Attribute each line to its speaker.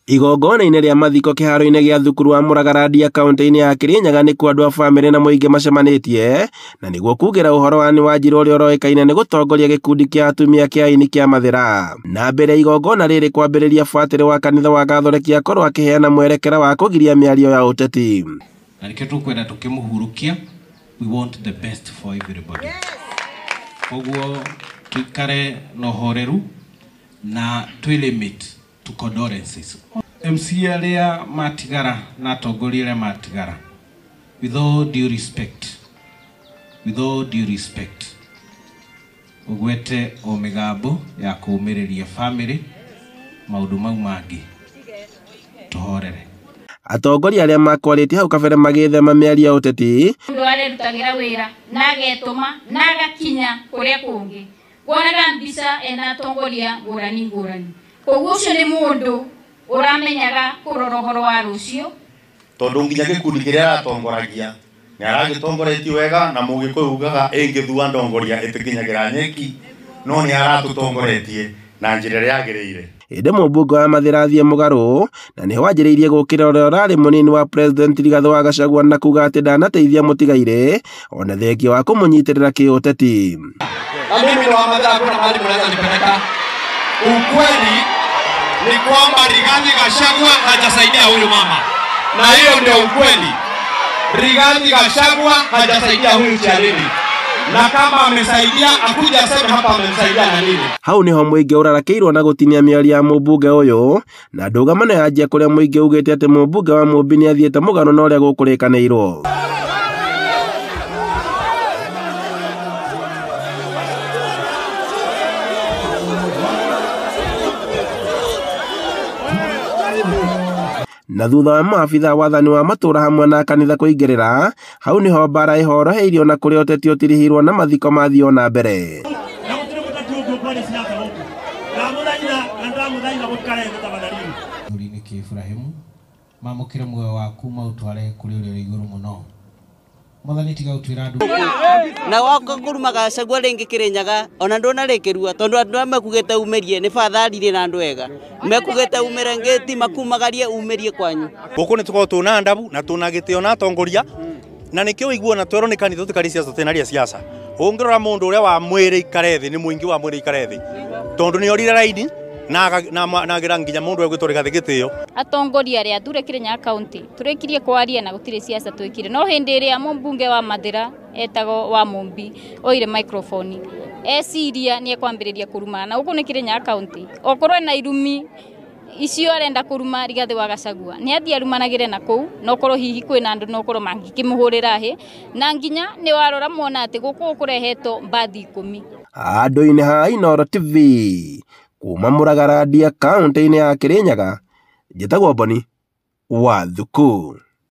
Speaker 1: Igongona-inĩ rĩa mathiko kĩharo-inĩ gĩa thukuru wa Mũragarandia kaunti-inĩ ya Kirinyaga nĩkuo andũ a bamĩrĩ na mũingĩ macemanĩtie na nĩguo kugĩra ũhoro wa Wanjiru ũrĩa ũroĩkaine nĩ gũtongoria gĩkundi kĩa atumia kĩa aini kĩa Mathĩra. Na mbere ya igongona rĩrĩ kwambĩrĩria, bũatĩrĩ wa kanitha wa Gathoreki akorwo akĩheana mwerekera wa kũgiria mĩario ya ũteti.
Speaker 2: Na nĩkĩo tũkwenda tũkĩmũhurũkia, we want the best for everybody. Koguo tuikare na ũhoreru na limit to condolences. MC aria matigara na atongoria aria matigara, with all due respect, ugwete o migambo ya kuumĩrĩria family maundu mau mangĩ tuhorere.
Speaker 1: Atongoria arĩa makwarĩtie hau kabere magĩthema mĩario ya ũteti,
Speaker 3: mũndũ arerutagĩra wĩra na agetũma na agakinya kũrĩa kũngĩ, kuonaga mbica ena atongoria ngũrani. Koguo ũcio nĩ mũndũ uramenyaga kũrora ũhoro wa rũciũ,
Speaker 4: tondũ nginya gĩkundi kĩrĩa atongoragia nĩ aragĩtongoretie wega, na mũgĩkũyũ ugaga ĩngĩthua ndongoria ĩtĩkinyagĩra nyeki, no nĩ aratũtongoretie na njĩra ĩrĩa yagĩrĩire.
Speaker 1: Ĩndĩ mũmbunge wa Mathĩra Athiĩ Mũgarũ na nĩho wanjĩrĩirie gũkĩra ũrĩa ũrarĩ mũnini wa President Rigathĩ wa Gachagua na kuga atĩ ndanateithia mũtigairĩ ona thengia wa kũmũnyitĩrĩra kĩũteti.
Speaker 5: Na mimi wa Mathĩra kuna mahali mnaweza nipeleka. Ukweli ni kwamba Rigathĩ Gachagua hajasaidia huyu mama, na hiyo ndio ukweli. Rigathĩ Gachagua hajasaidia huyu Charity, na kama amesaidia akuja aseme hapa amemsaidia na nini.
Speaker 1: Hau niho mũingĩ ũrarakĩirwo na gũtinia mĩario ya mũmbunge ũyũ, na ndũgamano yanjia kũrĩa mũingĩ ugĩte atĩ mũmbunge wa Mũmbi nĩ athiĩte mũgarũ na ũrĩa gũkũrĩkanĩirwo. Na thutha wa maabitha wathani wa matũra hamwe na kanitha kũingĩrĩra, hau niho mbara ĩhoroheirio na kũrĩa ũteti ũtirihirwo na mathiko mathio na mbere.
Speaker 2: Mũrini Kĩburahimu, mamũkĩre muoyo waku maũtware kũrĩ ũrĩa ũrĩ igũrũ mũno. Mwathani tiga gũtwĩra andũ
Speaker 6: na wako kuruma Gachagua rĩngĩ Kirinyaga ona ndũnarĩkĩrua, tondũ andũ arĩa mekugĩte umĩrie nĩ batharire na andũ ega, mekugĩte umĩre ngĩti makumagarie umĩrie kwanyu.
Speaker 4: Gũkũ nĩ tũkorwo tũna ndabu na tũna gĩtĩo na atongoria, na nĩkĩo iguo na twerwo nĩ kanitha tũtikari ciaca tũtenaria ciaca. Ũngĩrora mũndũ ũrĩa wa mwĩrĩ ikare thĩ nĩ mũingĩ wa mwĩrĩ ikare thĩ, tondũ nĩ orire raini na gira nginya mũndũ egwĩtwo Rigathĩ gĩtĩo.
Speaker 3: Atongoria arĩa athure Kirinyaga County tũrĩkirie kwaria na gũtirĩ ciaca twĩkire, no hĩndĩ ĩrĩa mũmbunge wa Mathĩra etagwo wa Mũmbi oire microphone eciria nĩ ekwambĩrĩria kũrumana na gũkũ nĩ Kirinyaga County, okorwo na irumi icio arenda kũruma Rigathĩ wa Gachagua nĩ athiĩ arumanagĩre na kũu, no okorwo hihi kwĩna andũ no okorwo mangĩkĩmũhũrĩra hĩ, na nginya nĩ warora muona atĩ gũkũ kũrehetwo mbathi 10.
Speaker 1: Handũ-inĩ ha Inooro TV kuma Mũragarandia kaunti-inĩ ya Kirinyaga, njĩtagwo Boni Wathuku.